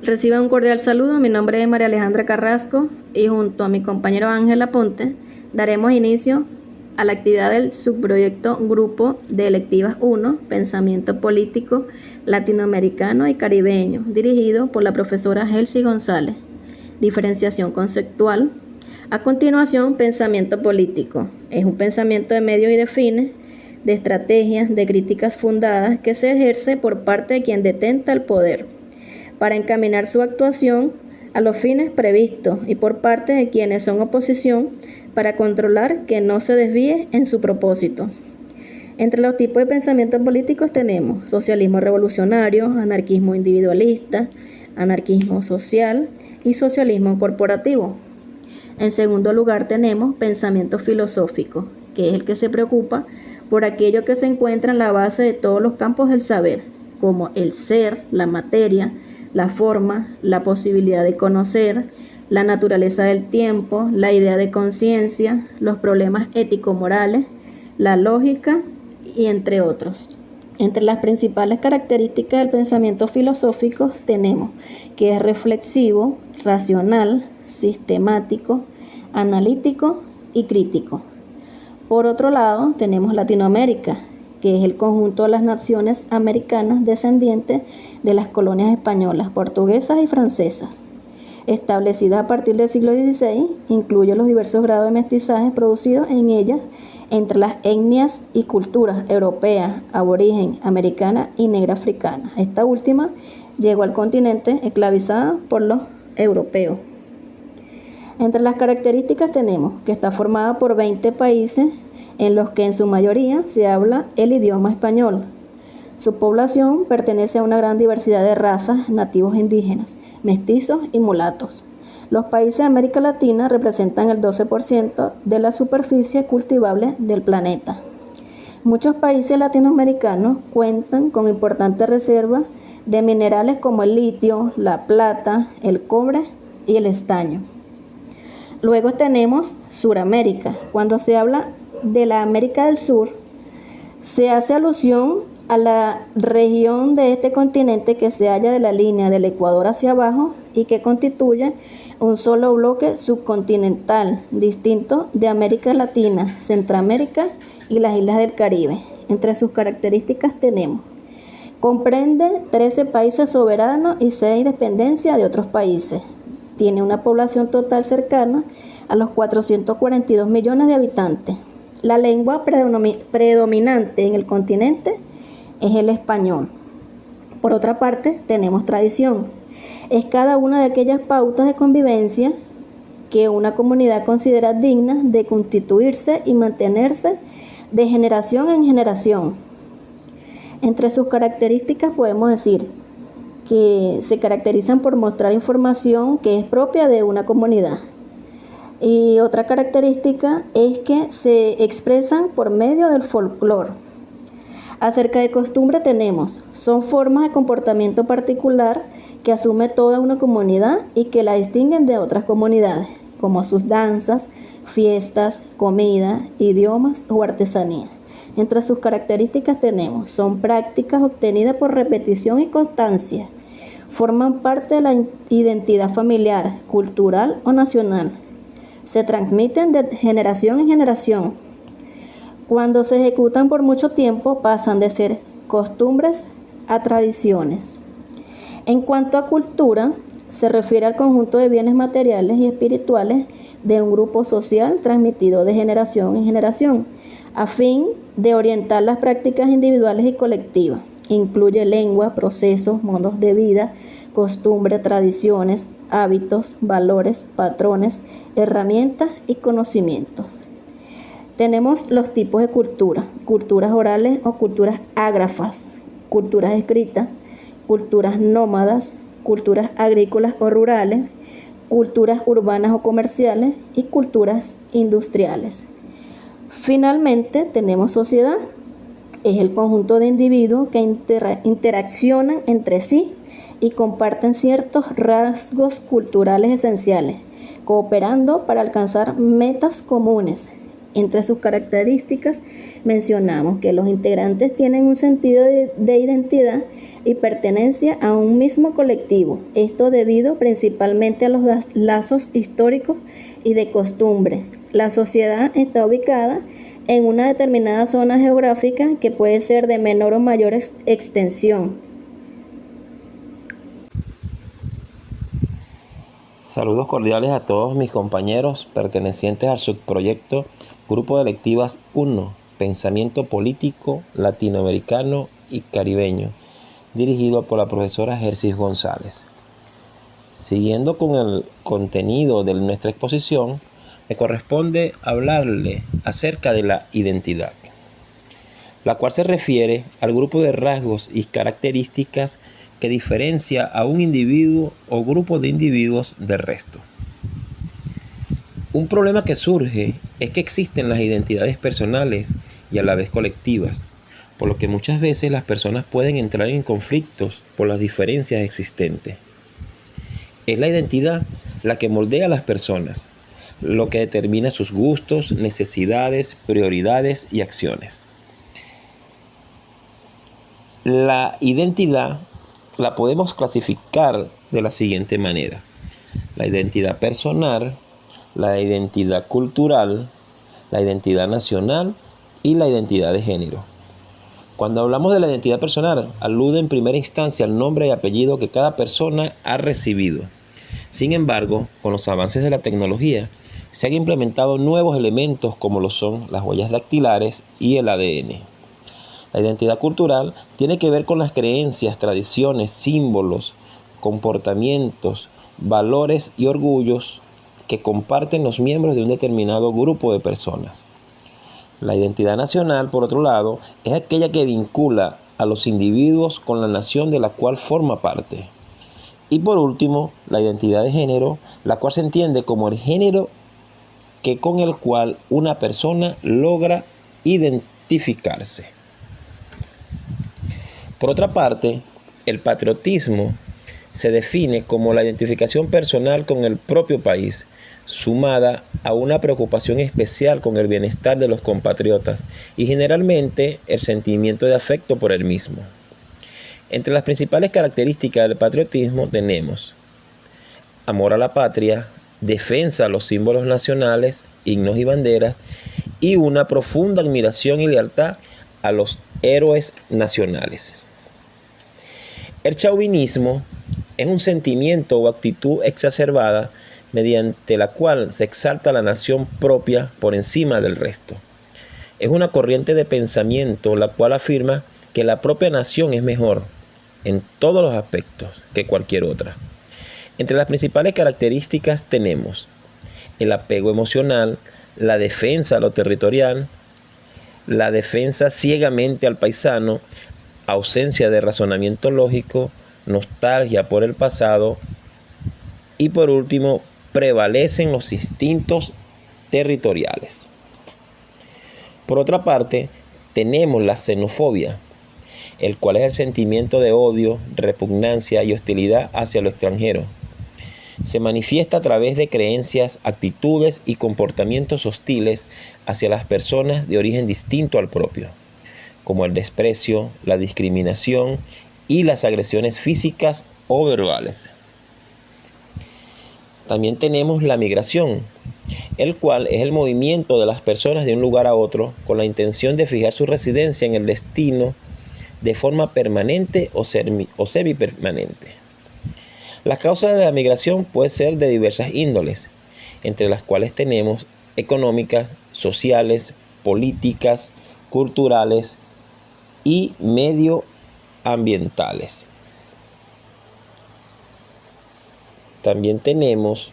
Reciba un cordial saludo, mi nombre es María Alejandra Carrasco y junto a mi compañero Ángel Aponte daremos inicio a la actividad del subproyecto Grupo de Electivas 1, Pensamiento Político Latinoamericano y Caribeño, dirigido por la profesora Helsi González. Diferenciación conceptual. A continuación, pensamiento político. Es un pensamiento de medios y de fines, de estrategias, de críticas fundadas que se ejerce por parte de quien detenta el poder, para encaminar su actuación a los fines previstos y por parte de quienes son oposición para controlar que no se desvíe en su propósito. Entre los tipos de pensamientos políticos tenemos socialismo revolucionario, anarquismo individualista, anarquismo social y socialismo corporativo. En segundo lugar tenemos pensamiento filosófico, que es el que se preocupa por aquello que se encuentra en la base de todos los campos del saber, como el ser, la materia, la forma, la posibilidad de conocer, la naturaleza del tiempo, la idea de conciencia, los problemas ético-morales, la lógica y entre otros. Entre las principales características del pensamiento filosófico tenemos que es reflexivo, racional, sistemático, analítico y crítico. Por otro lado, tenemos Latinoamérica, que es el conjunto de las naciones americanas descendientes de las colonias españolas, portuguesas y francesas. Establecida a partir del siglo XVI, incluye los diversos grados de mestizaje producidos en ellas entre las etnias y culturas europeas, aborigen, americana y negra africana. Esta última llegó al continente esclavizada por los europeos. Entre las características tenemos que está formada por 20 países en los que en su mayoría se habla el idioma español. Su población pertenece a una gran diversidad de razas, nativos indígenas, mestizos y mulatos. Los países de América Latina representan el 12% de la superficie cultivable del planeta. Muchos países latinoamericanos cuentan con importantes reservas de minerales como el litio, la plata, el cobre y el estaño. Luego tenemos Suramérica. Cuando se habla de la América del Sur, se hace alusión a la región de este continente que se halla de la línea del Ecuador hacia abajo y que constituye un solo bloque subcontinental, distinto de América Latina, Centroamérica y las islas del Caribe. Entre sus características tenemos: comprende 13 países soberanos y 6 dependencias de otros países. Tiene una población total cercana a los 442 millones de habitantes. La lengua predominante en el continente es el español. Por otra parte, tenemos tradición. Es cada una de aquellas pautas de convivencia que una comunidad considera digna de constituirse y mantenerse de generación en generación. Entre sus características podemos decir que se caracterizan por mostrar información que es propia de una comunidad. Y otra característica es que se expresan por medio del folclore. Acerca de costumbre tenemos, son formas de comportamiento particular que asume toda una comunidad y que la distinguen de otras comunidades, como sus danzas, fiestas, comida, idiomas o artesanía. Entre sus características tenemos, son prácticas obtenidas por repetición y constancia, forman parte de la identidad familiar, cultural o nacional. Se transmiten de generación en generación. Cuando se ejecutan por mucho tiempo, pasan de ser costumbres a tradiciones. En cuanto a cultura, se refiere al conjunto de bienes materiales y espirituales de un grupo social transmitido de generación en generación, a fin de orientar las prácticas individuales y colectivas. Incluye lengua, procesos, modos de vida, costumbres, tradiciones, hábitos, valores, patrones, herramientas y conocimientos. Tenemos los tipos de cultura: culturas orales o culturas ágrafas, culturas escritas, culturas nómadas, culturas agrícolas o rurales, culturas urbanas o comerciales y culturas industriales. Finalmente tenemos sociedad. Es el conjunto de individuos que interaccionan entre sí y comparten ciertos rasgos culturales esenciales, cooperando para alcanzar metas comunes. Entre sus características mencionamos que los integrantes tienen un sentido de identidad y pertenencia a un mismo colectivo, esto debido principalmente a los lazos históricos y de costumbre. La sociedad está ubicada en una determinada zona geográfica que puede ser de menor o mayor extensión. Saludos cordiales a todos mis compañeros pertenecientes al subproyecto Grupo de Electivas 1, Pensamiento Político Latinoamericano y Caribeño, dirigido por la profesora Gersis González. Siguiendo con el contenido de nuestra exposición, me corresponde hablarle acerca de la identidad, la cual se refiere al grupo de rasgos y características que diferencia a un individuo o grupo de individuos del resto. Un problema que surge es que existen las identidades personales y a la vez colectivas, por lo que muchas veces las personas pueden entrar en conflictos por las diferencias existentes. Es la identidad la que moldea a las personas, lo que determina sus gustos, necesidades, prioridades y acciones. La identidad la podemos clasificar de la siguiente manera: la identidad personal, la identidad cultural, la identidad nacional y la identidad de género. Cuando hablamos de la identidad personal, alude en primera instancia al nombre y apellido que cada persona ha recibido. Sin embargo, con los avances de la tecnología, se han implementado nuevos elementos como lo son las huellas dactilares y el ADN. La identidad cultural tiene que ver con las creencias, tradiciones, símbolos, comportamientos, valores y orgullos que comparten los miembros de un determinado grupo de personas. La identidad nacional, por otro lado, es aquella que vincula a los individuos con la nación de la cual forma parte. Y por último, la identidad de género, la cual se entiende como el género con el cual una persona logra identificarse. Por otra parte, el patriotismo se define como la identificación personal con el propio país, sumada a una preocupación especial con el bienestar de los compatriotas y generalmente el sentimiento de afecto por el mismo. Entre las principales características del patriotismo tenemos amor a la patria, defensa a los símbolos nacionales, himnos y banderas, y una profunda admiración y lealtad a los héroes nacionales. El chauvinismo es un sentimiento o actitud exacerbada mediante la cual se exalta la nación propia por encima del resto. Es una corriente de pensamiento la cual afirma que la propia nación es mejor en todos los aspectos que cualquier otra. Entre las principales características tenemos el apego emocional, la defensa a lo territorial, la defensa ciegamente al paisano, ausencia de razonamiento lógico, nostalgia por el pasado y por último, prevalecen los instintos territoriales. Por otra parte, tenemos la xenofobia, el cual es el sentimiento de odio, repugnancia y hostilidad hacia lo extranjero. Se manifiesta a través de creencias, actitudes y comportamientos hostiles hacia las personas de origen distinto al propio, como el desprecio, la discriminación y las agresiones físicas o verbales. También tenemos la migración, el cual es el movimiento de las personas de un lugar a otro con la intención de fijar su residencia en el destino de forma permanente o semipermanente. Las causas de la migración pueden ser de diversas índoles, entre las cuales tenemos económicas, sociales, políticas, culturales y medioambientales. También tenemos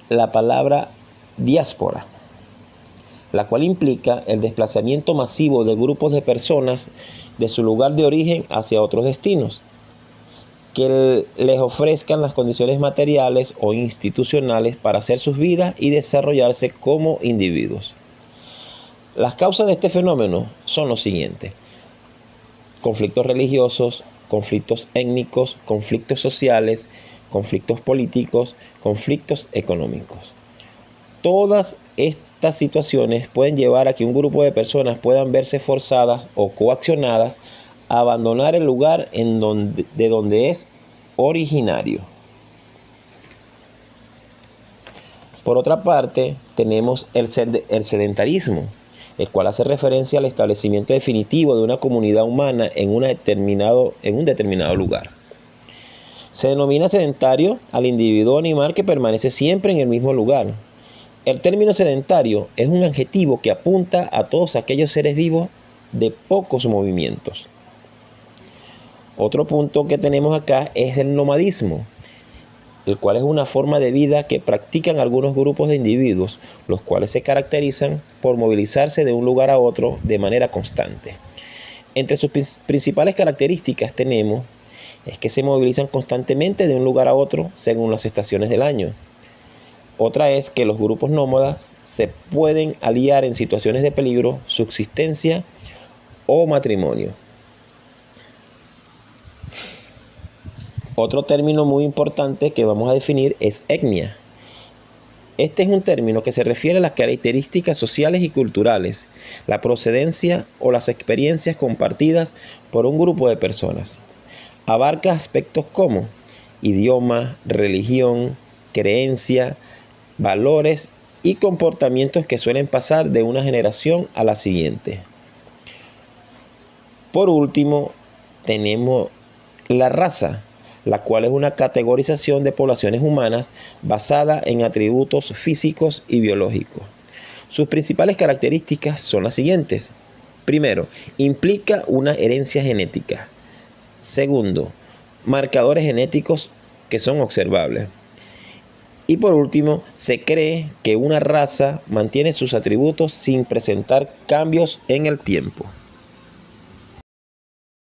la palabra diáspora, la cual implica el desplazamiento masivo de grupos de personas de su lugar de origen hacia otros destinos, que les ofrezcan las condiciones materiales o institucionales para hacer sus vidas y desarrollarse como individuos. Las causas de este fenómeno son los siguientes: conflictos religiosos, conflictos étnicos, conflictos sociales, conflictos políticos, conflictos económicos. Todas Estas situaciones pueden llevar a que un grupo de personas puedan verse forzadas o coaccionadas a abandonar el lugar de donde es originario. Por otra parte, tenemos el sedentarismo, el cual hace referencia al establecimiento definitivo de una comunidad humana en un determinado lugar. Se denomina sedentario al individuo animal que permanece siempre en el mismo lugar. El término sedentario es un adjetivo que apunta a todos aquellos seres vivos de pocos movimientos. Otro punto que tenemos acá es el nomadismo, el cual es una forma de vida que practican algunos grupos de individuos, los cuales se caracterizan por movilizarse de un lugar a otro de manera constante. Entre sus principales características tenemos es que se movilizan constantemente de un lugar a otro según las estaciones del año. Otra es que los grupos nómadas se pueden aliar en situaciones de peligro, subsistencia o matrimonio. Otro término muy importante que vamos a definir es etnia. Este es un término que se refiere a las características sociales y culturales, la procedencia o las experiencias compartidas por un grupo de personas. Abarca aspectos como idioma, religión, creencia, valores y comportamientos que suelen pasar de una generación a la siguiente. Por último, tenemos la raza, la cual es una categorización de poblaciones humanas basada en atributos físicos y biológicos. Sus principales características son las siguientes. Primero, implica una herencia genética. Segundo, marcadores genéticos que son observables. Y por último, se cree que una raza mantiene sus atributos sin presentar cambios en el tiempo.